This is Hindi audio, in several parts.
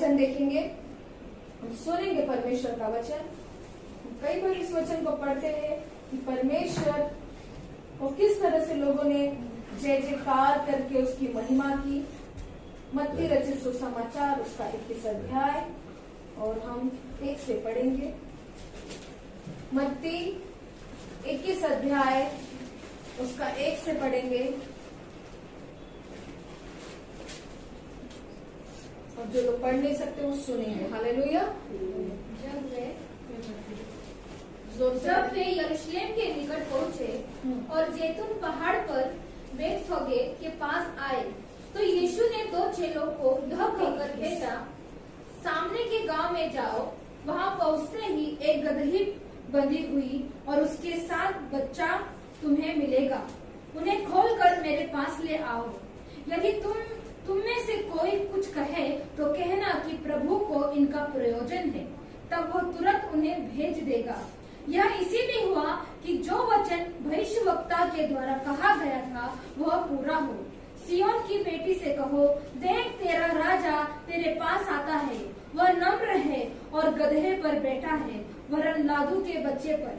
वचन देखेंगे, हम सुनेंगे परमेश्वर का वचन। कई बार इस वचन को पढ़ते हैं कि परमेश्वर को किस तरह से लोगों ने जय जयकार करके उसकी महिमा की। मत्ती रचित सुसमाचार उसका 21 अध्याय और हम 1 से पढ़ेंगे। मत्ती 21 अध्याय उसका 1 से पढ़ेंगे और जो लोग पढ़ नहीं सकते वो सुनेंगे। हालेलुया। जब वे यरूशलेम के निकट पहुंचे और जैतून पहाड़ पर बेतफगे के पास आए तो यीशु ने 2 चेलों को यह कहकर भेजा, सामने के गांव में जाओ। वहां पहुंचते ही एक गदही बंधी हुई और उसके साथ बच्चा तुम्हें मिलेगा। उन्हें खोलकर मेरे पास ले आओ। यदि तुम में से कोई कुछ कहे तो कहना कि प्रभु को इनका प्रयोजन है, तब वो तुरंत उन्हें भेज देगा। यह इसीलिए हुआ कि जो वचन भविष्यवक्ता के द्वारा कहा गया था वह पूरा हो। सियोन की बेटी से कहो, देख तेरा राजा तेरे पास आता है, वह नम्र है और गधे पर बैठा है, वरन लादू के बच्चे पर।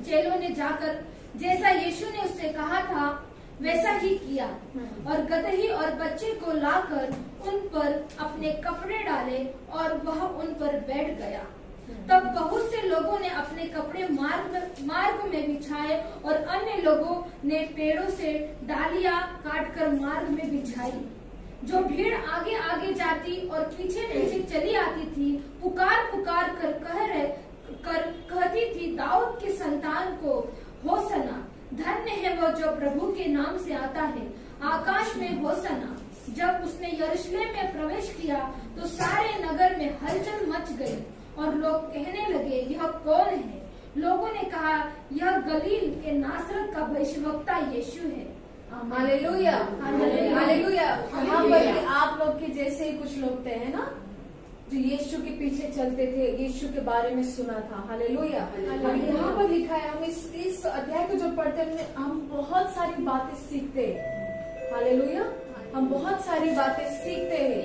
चेलों ने जाकर जैसा यीशु ने उससे कहा था वैसा ही किया और गदही और बच्चे को लाकर उन पर अपने कपड़े डाले और वह उन पर बैठ गया। तब बहुत से लोगों ने अपने कपड़े मार्ग में बिछाए और अन्य लोगों ने पेड़ों से डालियां काटकर मार्ग में बिछाई। जो भीड़ आगे आगे जाती और पीछे पीछे चली आती थी, पुकार पुकार कर कहती थी, दाऊद के संतान को होसना, धन्य है वो जो प्रभु के नाम से आता है, आकाश में होसना। जब उसने यरूशलेम में प्रवेश किया तो सारे नगर में हलचल मच गई और लोग कहने लगे, यह कौन है? लोगों ने कहा, यह गलील के नासरत का भविष्यवक्ता यीशु है। Hallelujah, hallelujah. यहाँ पर भी आप लोग के जैसे ही कुछ लोग थे, है ना, जो यीशु के पीछे चलते थे, यीशु के बारे में सुना था। हालेलुया। यहाँ पर लिखा है, हम इस अध्याय को जो पढ़ते हैं हम बहुत सारी बातें सीखते हैं। हालेलुया, हम बहुत सारी बातें सीखते हैं।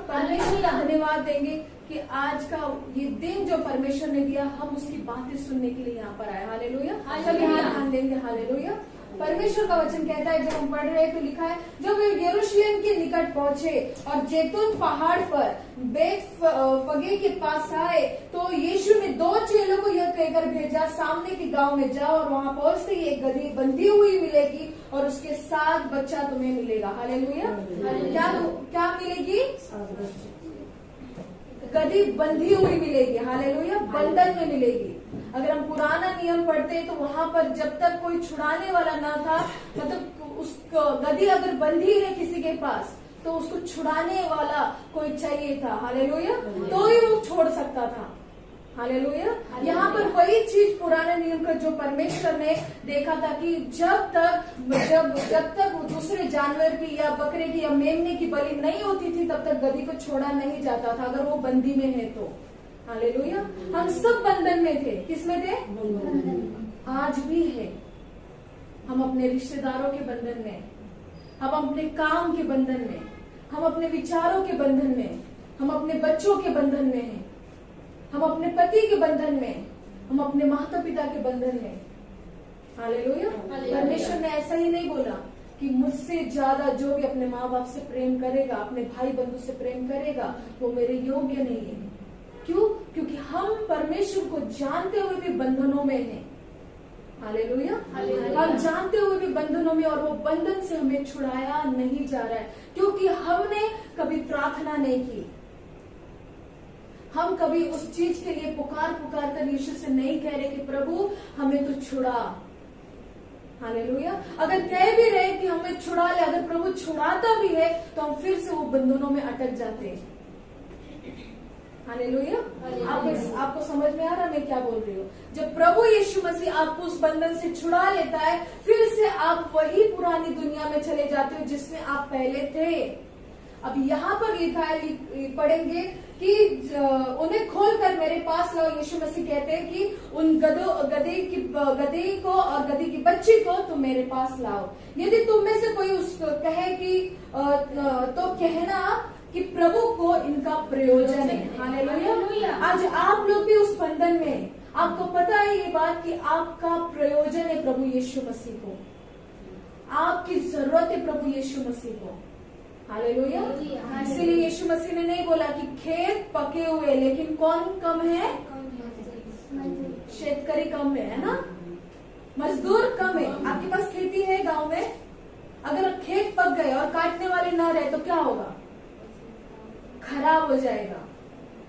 परमेश्वर का धन्यवाद देंगे कि आज का ये दिन जो परमेश्वर ने दिया, हम उसकी बातें सुनने के लिए यहाँ पर आए। हालेलुया। सभी ध्यान देंगे। हालेलुया। परमेश्वर का वचन कहता है, जब हम पढ़ रहे हैं तो लिखा है, जब वे यरूशलेम के निकट पहुंचे और जैतून पहाड़ पर बेतफगे के पास आए तो यीशु ने 2 चेलों को यह कहकर भेजा, सामने के गांव में जाओ और वहां पहुंचते ही एक गदही बंधी हुई मिलेगी और उसके साथ बच्चा तुम्हें मिलेगा। हालेलुया। क्या मिलेगी? गदही बंधी हुई मिलेगी। हालेलुया। बंधन में मिलेगी। अगर हम पुराना नियम पढ़ते तो वहां पर जब तक कोई छुड़ाने वाला ना था, मतलब उस गदही अगर बंधी है किसी के पास तो उसको छुड़ाने वाला कोई चाहिए था। हालेलुया। तो ही वो छोड़ सकता था। हालेलुया। यहाँ पर वही चीज पुराने नियम का जो परमेश्वर ने देखा था कि जब तक वो दूसरे जानवर की या बकरे की या मेमने की बलि नहीं होती थी तब तक गदही को छोड़ा नहीं जाता था, अगर वो बंदी में है तो। हालेलुया। हम सब बंधन में थे। किसमें थे? आज भी है। हम अपने रिश्तेदारों के बंधन में, हम अपने काम के बंधन में, हम अपने विचारों के बंधन में, हम अपने बच्चों के बंधन में हैं, हम अपने पति के बंधन में, हम अपने माता पिता के बंधन में। हालेलुया। परमेश्वर ने ऐसा ही नहीं बोला कि मुझसे ज्यादा जो भी अपने माँ बाप से प्रेम करेगा, अपने भाई बंधु से प्रेम करेगा, वो मेरे योग्य नहीं है। क्यों? क्योंकि हम परमेश्वर को जानते हुए भी बंधनों में हैं। हालेलुया। हम जानते हुए भी बंधनों में, और वो बंधन से हमें छुड़ाया नहीं जा रहा है क्योंकि हमने कभी प्रार्थना नहीं की। हम कभी उस चीज के लिए पुकार कर यीशु से नहीं कह रहे कि प्रभु हमें तो छुड़ा। हालेलुया। अगर कह भी रहे कि हमें छुड़ा ले, अगर प्रभु छुड़ाता भी है तो हम फिर से वो बंधनों में अटक जाते हैं। हालेलुया। आपको समझ में आ रहा मैं क्या बोल रही हूँ? जब प्रभु यीशु मसीह आपको उस बंधन से छुड़ा लेता है, फिर से आप वही पुरानी दुनिया में चले जाते हो जिसमें आप पहले थे। अब यहाँ पर लिखा है, पढ़ेंगे कि उन्हें खोलकर मेरे पास लाओ। यीशु मसीह कहते हैं कि उन गधी को और गधी की बच्ची को तुम मेरे पास लाओ। यदि तुम में से कोई उसको कहे कि तो कहना कि प्रभु को इनका प्रयोजन है। हालेलुया। आज आप लोग भी उस बंधन में हैं। आपको पता है ये बात कि आपका प्रयोजन है प्रभु यीशु मसीह को, आपकी जरूरत है प्रभु यीशु मसीह को। हालेलुया। इसीलिए यीशु मसीह ने नहीं बोला कि खेत पके हुए लेकिन कौन कम है, शेतकरी कम है ना, मजदूर कम है। आपके पास खेती है गांव में, अगर खेत पक गए और काटने वाले ना रहे तो क्या होगा, खराब हो जाएगा।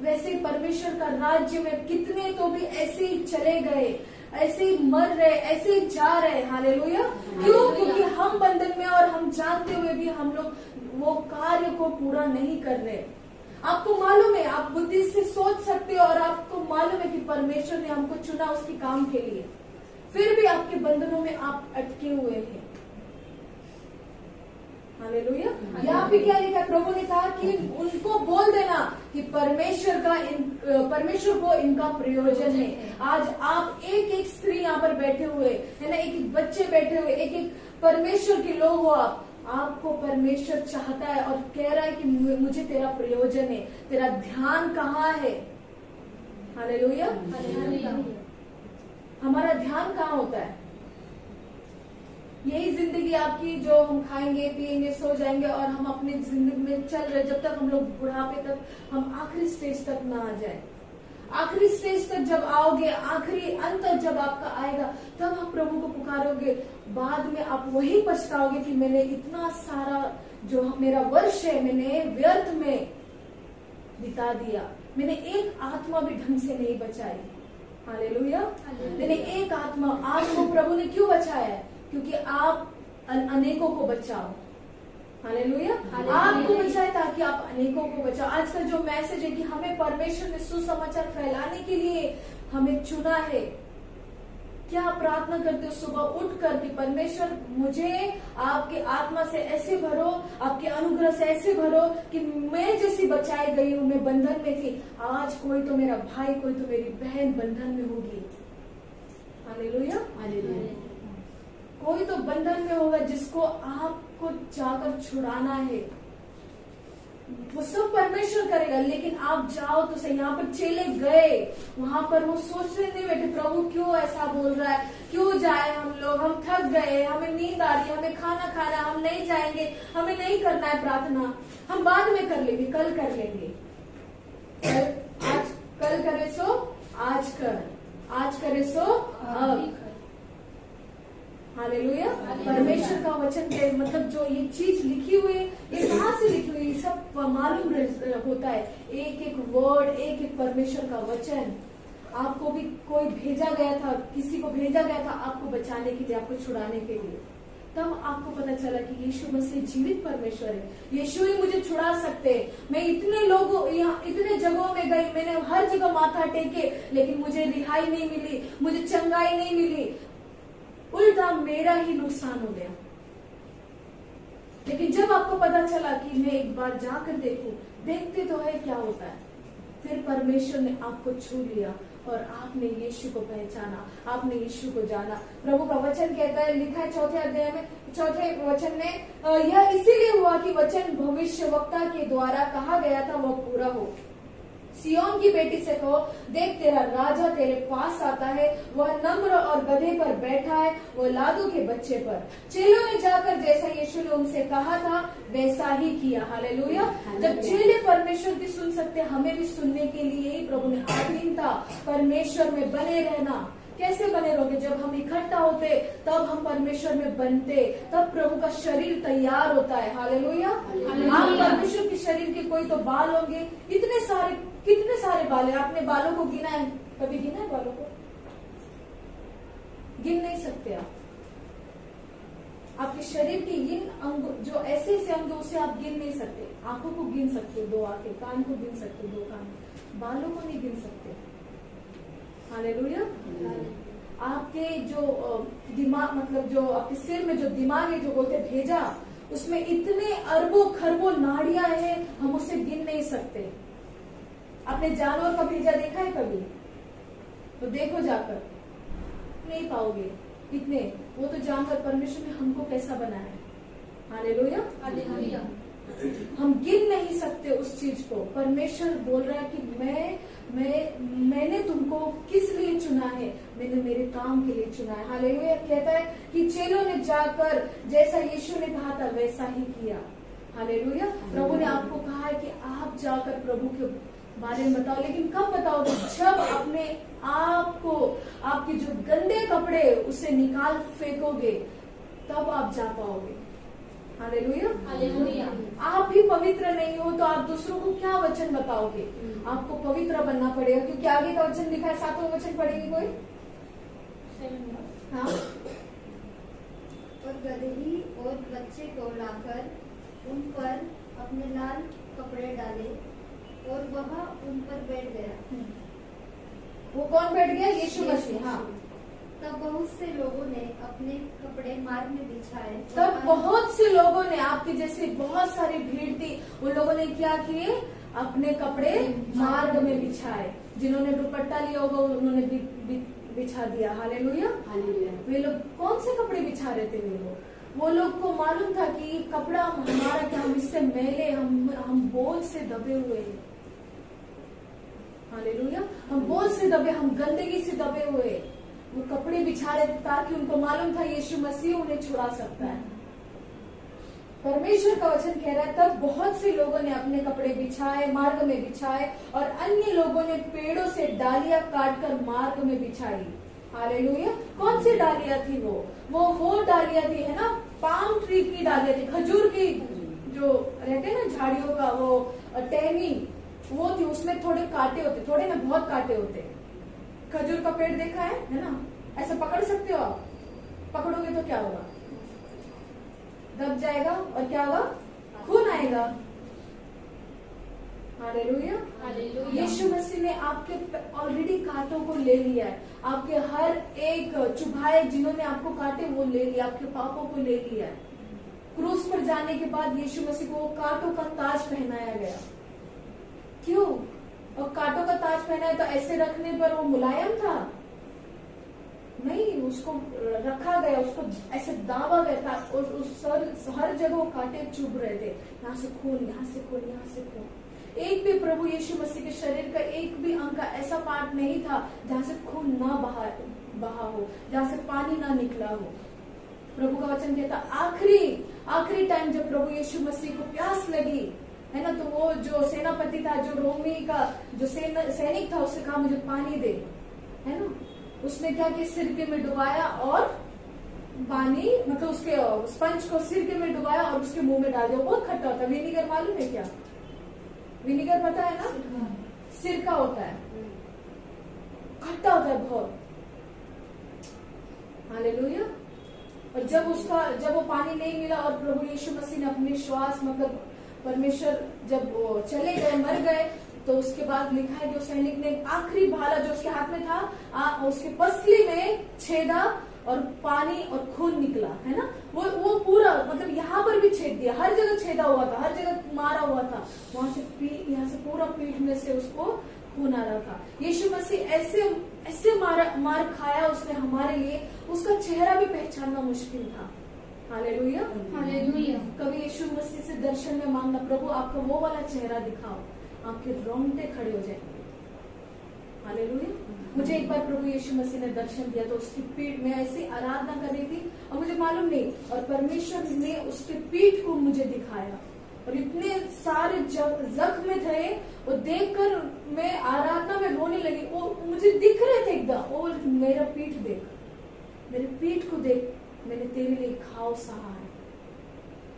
वैसे ही परमेश्वर का राज्य में कितने तो भी ऐसे ही चले गए, ऐसे ही मर रहे, ऐसे ही जा रहे। हालेलुया। क्यों? क्योंकि हम बंधन में और हम जानते हुए भी हम लोग वो कार्य को पूरा नहीं कर रहे। आपको मालूम है, आप बुद्धि से सोच सकते हो और आपको मालूम है कि परमेश्वर ने हमको चुना उसके काम के लिए, फिर भी आपके बंधनों में आप अटके हुए हैं। हालेलुया। यहाँ पे क्या लिखा है? प्रभु ने कहा कि उनको बोल देना कि परमेश्वर को इनका प्रयोजन है। आज आप एक एक स्त्री यहाँ पर बैठे हुए है ना, एक एक बच्चे बैठे हुए, एक एक परमेश्वर के लोग हो। आपको परमेश्वर चाहता है और कह रहा है कि मुझे तेरा प्रयोजन है, तेरा ध्यान कहाँ है। हालेलुया। हमारा ध्यान कहाँ होता है? यही जिंदगी आपकी जो हम खाएंगे पिएंगे सो जाएंगे और हम अपनी जिंदगी में चल रहे, जब तक हम लोग बुढ़ापे तक, हम आखिरी स्टेज तक ना आ जाए। आखिरी स्टेज तक जब आओगे, आखिरी अंत जब आपका आएगा, तब आप प्रभु को पुकारोगे। बाद में आप वही पछताओगे कि मैंने इतना सारा जो मेरा वर्ष है मैंने व्यर्थ में बिता दिया, मैंने एक आत्मा भी ढंग से नहीं बचाई। हालेलुया। मैंने एक आत्मा, आपको प्रभु ने क्यों बचाया है? क्योंकि आप अनेकों को बचाओ। हालेलुया। आपको बचाए ताकि आप अनेकों को बचाओ। आज का जो मैसेज है कि हमें परमेश्वर ने सुसमाचार फैलाने के लिए हमें चुना है। क्या आप प्रार्थना करते हो सुबह उठकर कि परमेश्वर मुझे आपके आत्मा से ऐसे भरो, आपके अनुग्रह से ऐसे भरो कि मैं जैसी बचाई गई हूँ, मैं बंधन में थी, आज कोई तो मेरा भाई, कोई तो मेरी बहन बंधन में होगी। हालेलुया। कोई तो बंधन में होगा जिसको आपको जाकर छुड़ाना है। वो सब परमेश्वर करेगा, लेकिन आप जाओ तो सही। यहाँ पर चेले गए, वहां पर वो सोचते नहीं बैठे प्रभु क्यों ऐसा बोल रहा है, क्यों जाए हम लोग, हम थक गए, हमें नींद आ रही है, हमें खाना खाना, हम नहीं जाएंगे, हमें नहीं करना है प्रार्थना, हम बाद में कर लेंगे, कल कर लेंगे। कल करे सो आज कर, आज करे सो अब। हालेलुया। परमेश्वर का वचन के मतलब जो ये चीज लिखी हुई है, ये कहाँ से लिखी हुई, सब मालूम होता है। एक एक वर्ड, एक एक परमेश्वर का वचन आपको भी कोई भेजा गया था, किसी को भेजा गया था आपको बचाने के लिए, आपको छुड़ाने के लिए। तब आपको पता चला कि यीशु मसीह जीवित परमेश्वर है, यीशु ही मुझे छुड़ा सकते हैं। मैं इतने लोगों यहाँ इतने जगहों में गई, मैंने हर जगह माथा टेके, लेकिन मुझे रिहाई नहीं मिली, मुझे चंगाई नहीं मिली, उल्टा मेरा ही नुकसान हो गया। लेकिन जब आपको पता चला कि मैं एक बार जाकर देखूं, देखते तो है क्या होता है, फिर परमेश्वर ने आपको छू लिया और आपने यीशु को पहचाना, आपने यीशु को जाना। प्रभु का वचन कहता है, लिखा है 4 अध्याय में 4 वचन में, यह इसीलिए हुआ कि वचन भविष्यवक्ता के द्वारा कहा गया था वह पूरा हो। सियोन की बेटी से कहो, देख तेरा राजा तेरे पास आता है, वह नम्र और गधे पर बैठा है, वह लादू के बच्चे पर। चेलों ने जाकर जैसा यीशु ने उनसे कहा था वैसा ही किया। हालेलुया। जब चेले परमेश्वर की सुन सकते, हमें भी सुनने के लिए ही प्रभु ने आधीन था। परमेश्वर में बने रहना। कैसे बने रहोगे? जब हम इकट्ठा होते तब हम परमेश्वर में बनते, तब प्रभु का शरीर तैयार होता है। हालेलुया। आप परमेश्वर के शरीर के कोई तो बाल होंगे, इतने सारे, कितने सारे बाल है। आपने बालों को गिना है? कभी गिना है बालों को? गिन नहीं सकते आप। आपके शरीर के इन अंग जो ऐसे ऐसे अंग उसे आप गिन नहीं सकते। आंखों को गिन सकते हो 2 आंखें, कान को गिन सकते हो 2 कान, बालों को नहीं गिन सकते। हालेलुया। आपके जो दिमाग मतलब जो आपके सिर में जो दिमाग है, जो बोलते भेजा, उसमें इतने अरबों खरबों नाड़ियां हैं, हम उसे गिन नहीं सकते। आपने जानवर का भेजा देखा है कभी? तो देखो जाकर, नहीं पाओगे इतने। वो तो जानवर, परमेश्वर ने हमको कैसा बनाया है। हालेलुया। हम गिन नहीं सकते उस चीज को। परमेश्वर बोल रहा है कि मैंने तुमको किस लिए चुना है, मैंने मेरे काम के लिए चुना है। हालेलुया। कहता है कि चेलों ने जाकर जैसा यीशु ने कहा था वैसा ही किया। हालेलुया। प्रभु ने आपको कहा है कि आप जाकर प्रभु के बारे में बताओ, लेकिन कब बताओगे? जब अपने आप को, आपके जो गंदे कपड़े उसे निकाल फेंकोगे, तब आप जा पाओगे। हालेलुया। हालेलुया। आप ही पवित्र नहीं हो तो आप दूसरों को क्या वचन बताओगे? आपको पवित्र बनना पड़ेगा, क्योंकि आगे का वचन लिखा है। 7वां वचन पढ़ेगी कोई? हाँ। और गदही और बच्चे को लाकर उन पर अपने लाल कपड़े डाले और वह उन पर बैठ गया। वो कौन बैठ गया? यीशु मसीह। हाँ। तब बहुत से लोगों ने अपने कपड़े मार्ग में बिछाए। तब बहुत से लोगों ने, आपकी जैसे बहुत सारी भीड़ थी, उन लोगों ने क्या किए? अपने कपड़े मार्ग में बिछाए। जिन्होंने दुपट्टा लिया होगा उन्होंने बिछा दिया। हालेलुया। वे लोग कौन से कपड़े बिछा रहे थे? वो लोग को मालूम था कि कपड़ा हमारा क्या, हम इससे मैले, हम बोझ से दबे हुए हैं। हालेलुया। हम बोझ से दबे, हम गंदगी से दबे हुए। वो कपड़े बिछा रहे ताकि उनको मालूम था यीशु मसीह उन्हें छुड़ा सकता है। परमेश्वर का वचन कह रहा है तब बहुत से लोगों ने अपने कपड़े बिछाए, मार्ग में बिछाए, और अन्य लोगों ने पेड़ों से डालियां काटकर मार्ग में बिछाई। हालेलुया। कौन सी डालियां थी? वो डालियां थी, है ना, पाम ट्री की डालियां थी, खजूर की जो रहते हैं ना झाड़ियों का, वो टहनी वो थी। उसमें थोड़े कांटे होते, थोड़े ना बहुत कांटे होते। खजूर का पेड़ देखा है ना? ऐसे पकड़ सकते हो आप? पकड़ोगे तो क्या होगा? दब जाएगा और क्या होगा? खून आएगा। हालेलुया। हालेलुया। यीशु मसीह ने आपके ऑलरेडी कांटों को ले लिया है। आपके हर एक चुभाए जिन्होंने आपको काटे वो ले लिया, आपके पापों को ले लिया है। क्रूस पर जाने के बाद यीशु मसीह को कांटों का ताज पहनाया गया। क्यों? और कांटों का ताज पहना है तो ऐसे रखने पर वो मुलायम था? नहीं, उसको रखा गया, उसको ऐसे दाबा गया था, और हर जगह वो कांटे चुभ रहे थे। यहाँ से खून, यहाँ से खून, यहाँ से खून। एक भी प्रभु यीशु मसीह के शरीर का एक भी अंग का ऐसा पार्ट नहीं था जहाँ से खून ना बहा हो, जहाँ से पानी ना निकला हो। प्रभु का वचन कहता आखिरी टाइम जब प्रभु यीशु मसीह को प्यास लगी, है ना, तो वो जो सेनापति था, जो रोमी का जो सैनिक था, उससे कहा मुझे पानी दे, है ना। उसने क्या किया? सिरके में डुबाया और पानी, मतलब उसके स्पंज को सिरके में डुबाया और उसके मुंह में डाल दिया। बहुत खट्टा होता है। विनीगर मालूम है क्या? विनीगर पता है ना? सिरका होता है, खट्टा होता है बहुत। हालेलुया। और जब वो पानी नहीं मिला और प्रभु यीशु मसीह ने अपने श्वास, मतलब परमेश्वर जब वो चले गए, मर गए, तो उसके बाद लिखा है जो सैनिक ने आखिरी भाला जो उसके हाथ में था, उसके पसली में छेदा और पानी और खून निकला, है ना। वो पूरा, मतलब यहाँ पर भी छेद दिया, हर जगह छेदा हुआ था, हर जगह मारा हुआ था। वहां से यहाँ से पूरा पीठ में से उसको खून आ रहा था। यीशु मसीह ऐसे मार खाया उसने हमारे लिए, उसका चेहरा भी पहचानना मुश्किल था। हालेलुया। हालेलुया। कभी यीशु मसीह से दर्शन में मांगना, प्रभु आपका वो वाला चेहरा दिखाओ, आपके रोंगटे खड़े हो जाएंगे। हालेलुया। मुझे एक बार प्रभु यीशु मसीह ने दर्शन दिया, तो उसकी पीठ में ऐसी आराधना कर रही थी और मुझे मालूम नहीं, और परमेश्वर ने उसके पीठ को मुझे दिखाया और इतने सारे जख्म थे, वो देखकर मैं आराधना में रोने लगी। वो मुझे दिख रहे थे एकदम। वो मेरा पीठ देख, मेरे पीठ को देख, मैंने तेरे लिए घाव सहा है।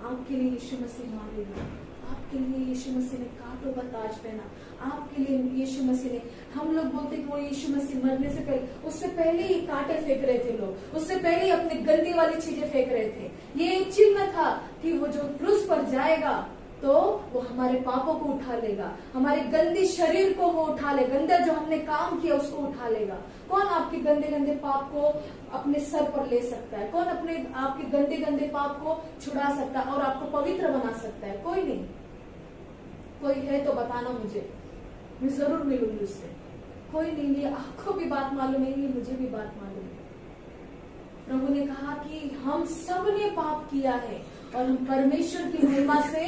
आपके लिए यीशु मसीह मारे गए, आपके लिए यीशु मसीह ने कांटों का ताज पहना, आपके लिए यीशु मसीह ने, हम लोग बोलते कि वो यीशु मसीह मरने से पहले, उससे पहले ही कांटे फेंक रहे थे लोग, उससे पहले ही अपनी गंदी वाली चीजें फेंक रहे थे। ये एक चिन्ह था कि वो जो क्रूस पर जाएगा तो वो हमारे पापों को उठा लेगा, हमारे गंदे शरीर को वो उठा लेगा, गंदा जो हमने काम किया उसको उठा लेगा। कौन आपके गंदे गंदे पाप को अपने सर पर ले सकता है? कौन आपके गंदे गंदे पाप को छुड़ा सकता है और आपको पवित्र बना सकता है? कोई नहीं। कोई है तो बताना मुझे, मैं जरूर मिलूंगी उससे। कोई नहीं। ये आपको भी बात मालूम है, ये मुझे भी बात मालूम है। प्रभु ने कहा कि हम सब ने पाप किया है और हम परमेश्वर की महिमा से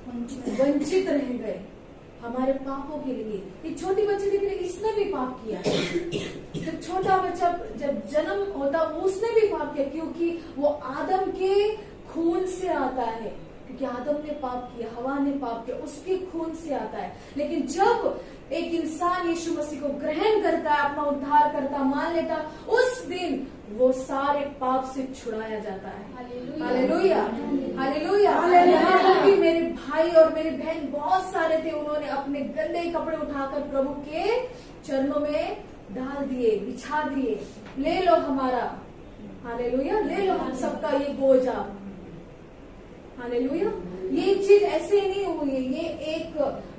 वंचित रह गए हमारे पापों के लिए। एक छोटी बच्ची देख रही, इसने भी पाप किया। जब छोटा बच्चा जब जन्म होता उसने भी पाप किया, क्योंकि वो आदम के खून से आता है, क्योंकि आदम ने पाप किया, हवा ने पाप किया, उसके खून से आता है। लेकिन जब एक इंसान यीशु मसीह को ग्रहण करता है, अपना उद्धार करता, मान लेता, उस दिन वो सारे पाप से छुड़ाया जाता है। Hallelujah, hallelujah. यहाँ भी मेरे भाई और मेरी बहन बहुत सारे थे, उन्होंने अपने गंदे कपड़े उठाकर प्रभु के चरणों में डाल दिए, बिछा दिए। ले लो हमारा, हालेलुया, ले लो हम सबका ये बोझ आप। हालेलुया। ये चीज ऐसे नहीं हुई है, ये एक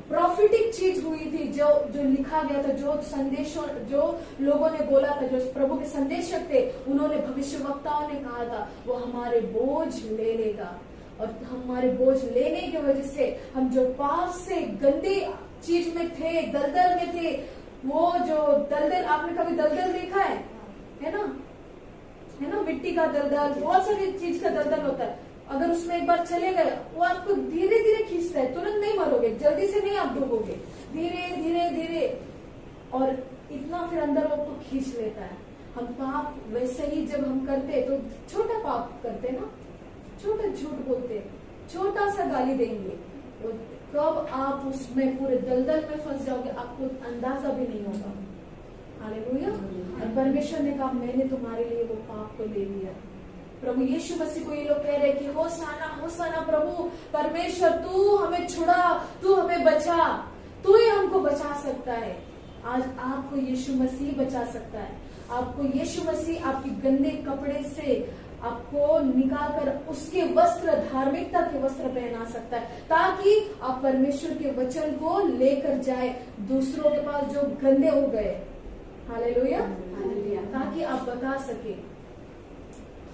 प्रॉफिटिक चीज हुई थी, जो लिखा गया था, जो संदेशों, जो लोगों ने बोला था, जो प्रभु के संदेशक थे, उन्होंने, भविष्यवक्ताओं ने कहा था, वो हमारे बोझ ले लेगा। और हमारे बोझ लेने की वजह से हम जो पाप से गंदी चीज में थे, दलदल में थे, वो जो दलदल, आपने कभी दलदल देखा है ना? है ना? मिट्टी का दलदल, बहुत सारी चीज का दलदल होता है। अगर उसमें एक बार चले गए, वो आपको धीरे धीरे खींचता है, तुरंत नहीं मरोगे, जल्दी से नहीं आप डूबोगे, धीरे धीरे धीरे, और इतना फिर अंदर वो आपको खींच लेता है। हम पाप वैसे ही जब हम करते तो छोटा पाप करते ना, छोटा झूठ बोलते, छोटा सा गाली देंगे, और कब आप उसमें पूरे दलदल में फंस जाओगे आपको अंदाजा भी नहीं होगा। हालेलुया। और परमेश्वर ने कहा, मैंने तुम्हारे लिए वो पाप को ले लिया। प्रभु यीशु मसीह को ये लोग कह रहे कि होसाना, होसाना, प्रभु परमेश्वर तू हमें छुड़ा, तू हमें बचा, तू ही हमको बचा सकता है। आज आपको यीशु मसीह बचा सकता है। आपको यीशु मसीह आपके गंदे कपड़े से आपको निकाल कर उसके वस्त्र, धार्मिकता के वस्त्र पहना सकता है, ताकि आप परमेश्वर के वचन को लेकर जाए दूसरों के पास जो गंदे हो गए। Hallelujah, hallelujah. ताकि आप बता सके।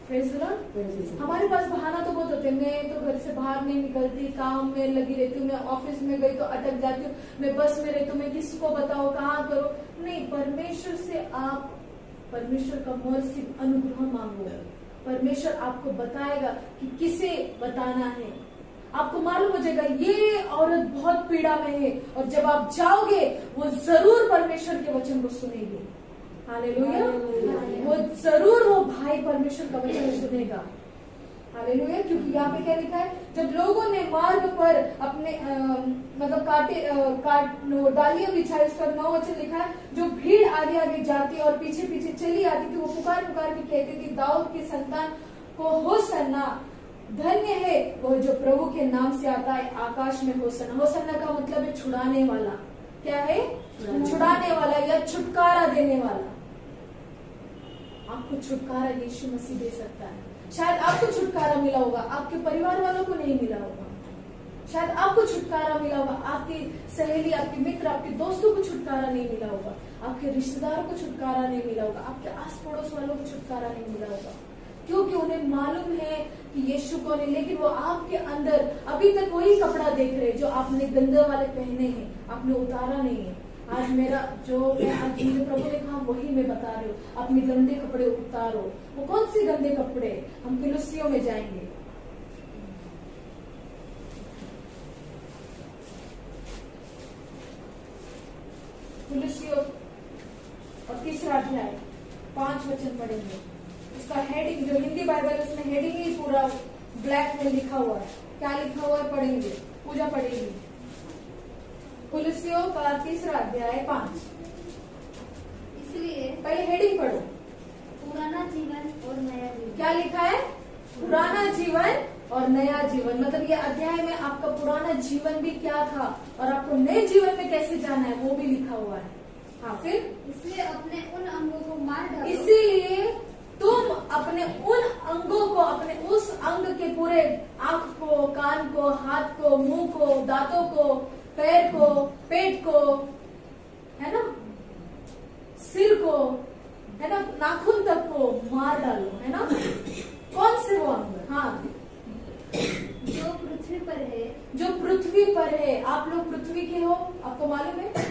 हमारे पास बहाना तो बहुत होते हैं, मैं तो घर से बाहर नहीं निकलती, काम में लगी रहती हूँ, मैं ऑफिस में गई तो अटक जाती हूँ, मैं बस में रहती हूँ, मैं किसको बताओ, कहाँ करो। नहीं, परमेश्वर से आप परमेश्वर का मर्सी अनुग्रह मांगो। परमेश्वर आपको बताएगा कि किसे बताना है। आपको मालूम हो जाएगा ये औरत बहुत पीड़ा में है, और जब आप जाओगे वो जरूर परमेश्वर के वचन को सुनेगी। हालेलुया। वो जरूर वो भाई परमेश्वर का वचन सुनेगा। हालेलुया। क्योंकि यहाँ पे क्या लिखा है, जब लोगों ने मार्ग पर अपने मतलब डालियां बिछाई, उस पर 9 वचन लिखा है, जो भीड़ आगे आगे जाती और पीछे पीछे चली आती थी, वो पुकार पुकार के कहती थी, दाऊद की संतान को होसन्ना, धन्य है वो जो प्रभु के नाम से आता है, आकाश में होसन्ना। होसन्ना का मतलब है छुड़ाने वाला। क्या है? छुड़ाने वाला या छुटकारा देने वाला। आपको छुटकारा यीशु मसीह दे सकता है। शायद आपको छुटकारा मिला होगा, आपके परिवार वालों को नहीं मिला होगा। शायद आपको छुटकारा मिला होगा, आपकी सहेली, आपके मित्र, आपके दोस्तों को छुटकारा नहीं मिला होगा, आपके रिश्तेदारों को छुटकारा नहीं मिला होगा, आपके आस पड़ोस वालों को छुटकारा नहीं मिला होगा, क्योंकि उन्हें मालूम है कि यीशु कौन है। लेकिन वो आपके अंदर अभी तक वही कपड़ा देख रहे जो आपने गंदे वाले पहने हैं, आपने उतारा नहीं है। आज मेरा जो मैं आज मुझे प्रभु ने कहा वही मैं बता रही हूँ, अपने गंदे कपड़े उतारो। वो कौन से गंदे कपड़े? हम कुलुस्सियों में जाएंगे। कुलुस्सियों और 3रा अध्याय 5 वचन पढ़ेंगे। उसका हेडिंग, जो हिंदी बाइबल उसमें हेडिंग ही पूरा ब्लैक में लिखा हुआ है। क्या लिखा हुआ है पढ़ेंगे, पूजा पढ़ेंगे। कुलुस्सियों का 3रा अध्याय 5। इसलिए पहले हेडिंग पढ़ो, पुराना जीवन और नया जीवन। क्या लिखा है? पुराना जीवन और नया जीवन। मतलब ये अध्याय में आपका पुराना जीवन भी क्या था और आपको नए जीवन में कैसे जाना है वो भी लिखा हुआ है। हाँ, फिर इसलिए अपने उन अंगों को मार डालो। इसीलिए तुम अपने उन अंगों को, अपने उस अंग के पूरे, आंख को, कान को, हाथ को, मुंह को, दांतों को, पैर को, पेट को, है ना, सिर को, है ना, नाखून तक को मार डालो, है ना। कौन से वो अंग? हाँ, जो पृथ्वी पर है। जो पृथ्वी पर है। आप लोग पृथ्वी के हो, आपको मालूम है?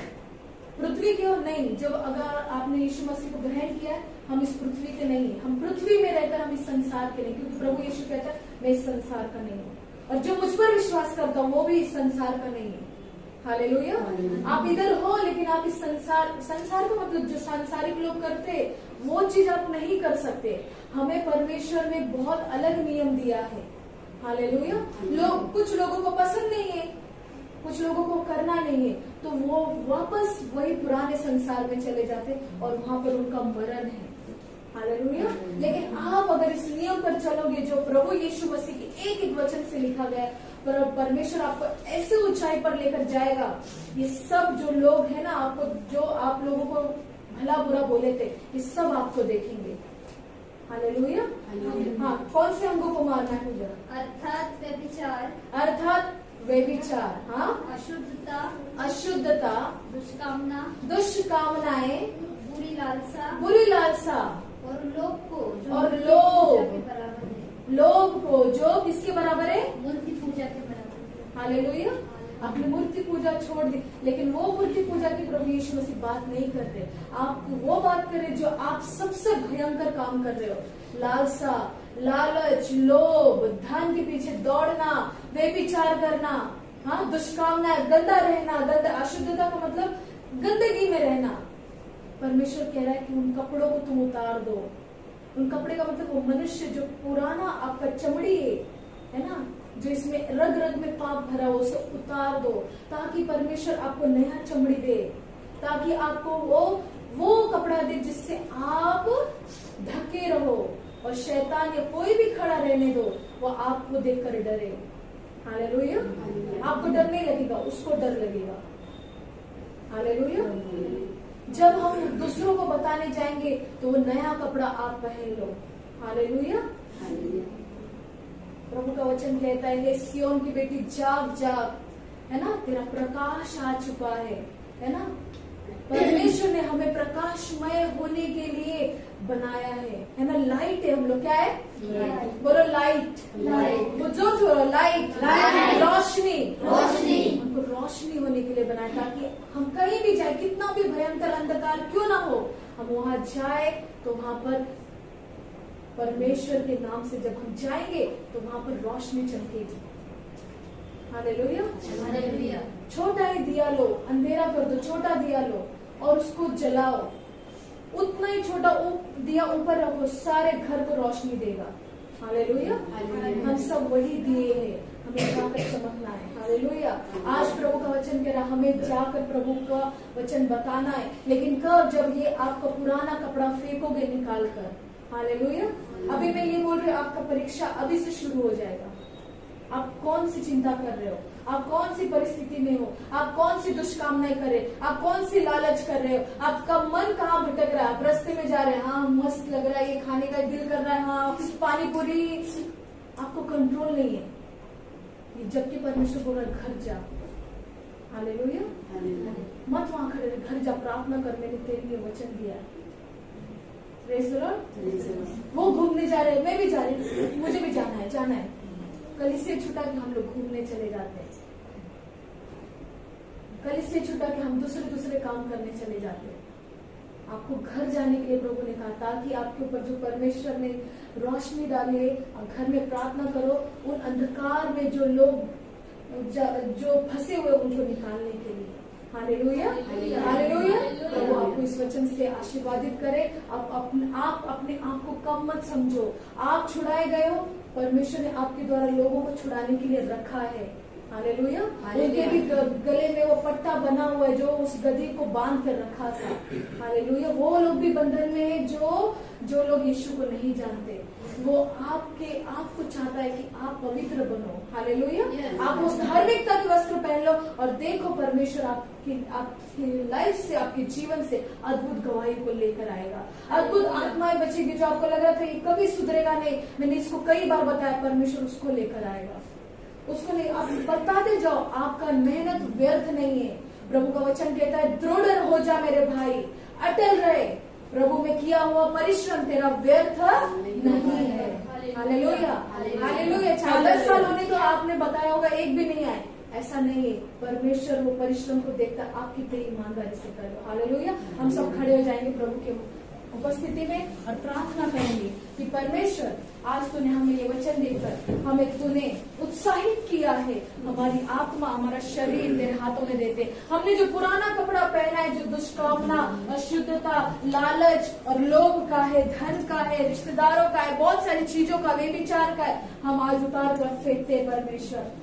पृथ्वी के हो नहीं। जब अगर आपने यीशु मसीह को ग्रहण किया, हम इस पृथ्वी के नहीं है। हम पृथ्वी में रहकर हम इस संसार के नहीं, क्योंकि प्रभु यीशु कहता है मैं इस संसार का नहीं हूँ। और जो मुझ पर विश्वास करता हूँ वो भी इस संसार का नहीं है। हालेलुया। आप इधर हो लेकिन आप इस संसार का मतलब जो सांसारिक लोग करते वो चीज आप नहीं कर सकते। हमें परमेश्वर ने बहुत अलग नियम दिया है। हालेलुया। कुछ लोगों को पसंद नहीं है, कुछ लोगों को करना नहीं है, तो वो वापस वही पुराने संसार में चले जाते और वहां पर उनका मरण है। हालेलुया। लेकिन आप अगर इस नियम पर चलोगे जो प्रभु यीशु मसीह के एक एक वचन से लिखा गया, पर परमेश्वर आपको ऐसे ऊंचाई पर लेकर जाएगा। ये सब जो लोग हैं ना, आपको जो आप लोगों को भला बुरा बोले थे, ये सब आपको देखेंगे। हालेलुया। हाँ, कौन से अंगों को मारना है पूजा? अर्थात व्यभिचार, हाँ, अशुद्धता, दुष्कामनाएं, बुरी लालसा और लोग को जो किसके बराबर है? मूर्ति पूजा के बराबर। हालेलुया। अपनी मूर्ति पूजा छोड़ दी, लेकिन वो मूर्ति पूजा की प्रभु यीशु मसीह बात नहीं करते। आप वो बात करें जो आप सबसे भयंकर काम कर रहे हो। लालसा, लालच, लोभ, धन के पीछे दौड़ना, व्यभिचार करना, हाँ, दुष्कामना, गंदा रहना। अशुद्धता का मतलब गंदगी में रहना। परमेश्वर कह रहा है कि उन कपड़ों को तुम उतार दो। उन कपड़े का मतलब वो मनुष्य जो पुराना आपका चमड़ी है ना, जो इसमें रग रग में पाप भरा हो, उसे उतार दो, ताकि परमेश्वर आपको नया चमड़ी दे, ताकि आपको वो कपड़ा दे जिससे आप ढके रहो और शैतान या कोई भी खड़ा रहने दो, वो आपको देखकर डरे। हालेलुया। आपको डर नहीं लगेगा, उसको डर लगेगा। हालेलुया। जब हम दूसरों को बताने जाएंगे तो वो नया कपड़ा आप पहन लो। हालेलुया। प्रभु का वचन कहता है, सियोन की बेटी जाग जाग, है ना, तेरा प्रकाश आ चुका है ना। परमेश्वर ने हमें प्रकाशमय होने के लिए बनाया है ना। लाइट है हम लोग। क्या है? बोलो लाइट। वो जो लाइट, रोशनी, हमको रोशनी होने के लिए बनाया, ताकि हम कहीं भी जाए, कितना भी भयंकर अंधकार क्यों ना हो, हम वहां जाए तो वहां पर परमेश्वर के नाम से जब हम जाएंगे तो वहां पर रोशनी चमकेगी। हालेलुया। छोटा ही दिया लो, अंधेरा कर दो, छोटा दिया लो और उसको जलाओ। उतना ही छोटा दिया ऊपर रखो, सारे घर को रोशनी देगा। हालेलुया। हम सब वही दिए हैं, हमें जाकर चमकना है। हालेलुया। आज प्रभु का वचन कह रहा, हमें जाकर प्रभु का वचन बताना है। लेकिन कब? जब ये आपका पुराना कपड़ा फेंकोगे निकाल कर। हालेलुया। अभी मैं ये बोल रही हूँ, आपका परीक्षा अभी से शुरू हो जाएगा। आप कौन सी चिंता कर रहे हो? आप कौन सी परिस्थिति में हो? आप कौन सी दुष्कामनाएं कर रहे हो? आप कौन सी लालच कर रहे हो? आपका मन कहाँ भटक रहा है? आप रास्ते में जा रहे हैं, हाँ मस्त लग रहा है, ये खाने का दिल कर रहा है, हाँ पानी पूरी, आपको कंट्रोल नहीं है। जबकि परमेश्वर बोल रहा है, घर जा। हालेलुया। मत वहां खड़े रहे, घर जा, प्रार्थना कर, मैंने तेरे लिए वचन दिया। Praise the Lord. वो घूमने जा रहे हैं, मैं भी जा रही हूँ, मुझे भी जाना है। कलीसिया छुटा के हम लोग घूमने चले जाते हैं, कलीसिया छुटा के हम दूसरे काम करने चले जाते हैं। आपको घर जाने के लिए प्रभु ने कहा, ताकि आपके ऊपर जो परमेश्वर ने रोशनी डाली है, घर में प्रार्थना करो, उन अंधकार में जो लोग जो फंसे हुए उनको निकालने के लिए। हालेलुया। हालेलुया। प्रभु आपको इस वचन से आशीर्वादित करे। आप अपने आप को कम मत समझो। आप छुड़ाए गए हो, परमेश्वर ने आपके द्वारा लोगों को छुड़ाने के लिए रखा है। हालेलुया। उनके भी गले में वो पट्टा बना हुआ है जो उस गधी को बांध कर रखा था। हालेलुया। वो लोग भी बंधन में है जो लोग यीशु को नहीं जानते। वो आपको चाहता है कि आप पवित्र बनो। हालेलुया। आप उस धार्मिकता के वस्त्र पहन लो और देखो परमेश्वर आपकी लाइफ से, आपके जीवन से अद्भुत गवाही को लेकर आएगा। अद्भुत आत्माएं बचेगी। जो आपको लग रहा था ये कभी सुधरेगा नहीं, मैंने इसको कई बार बताया, परमेश्वर उसको लेकर आएगा। उसको नहीं, आप बताते जाओ, आपका मेहनत व्यर्थ नहीं है। प्रभु का वचन कहता है, दृढ़ हो जा मेरे भाई, अटल रहे, प्रभु में किया हुआ परिश्रम तेरा व्यर्थ नहीं है। हालेलुया। हालेलुया। 10 साल होने तो आपने बताया होगा, एक भी नहीं आए, ऐसा नहीं है। परमेश्वर वो परिश्रम को देखता, आप कितने ईमानदारी से कर लो। हालेलुया। हम सब खड़े हो जाएंगे प्रभु के उपस्थिति में और प्रार्थना करेंगे कि परमेश्वर आज तूने हमें ये वचन देकर हमें तूने उत्साहित किया है, हमारी आत्मा हमारा शरीर तेरे हाथों में देते। हमने जो पुराना कपड़ा पहना है, जो दुष्कामना, अशुद्धता, लालच और लोभ का है, धन का है, रिश्तेदारों का है, बहुत सारी चीजों का, व्यभिचार का है, हम आज उतार कर फेंकते परमेश्वर।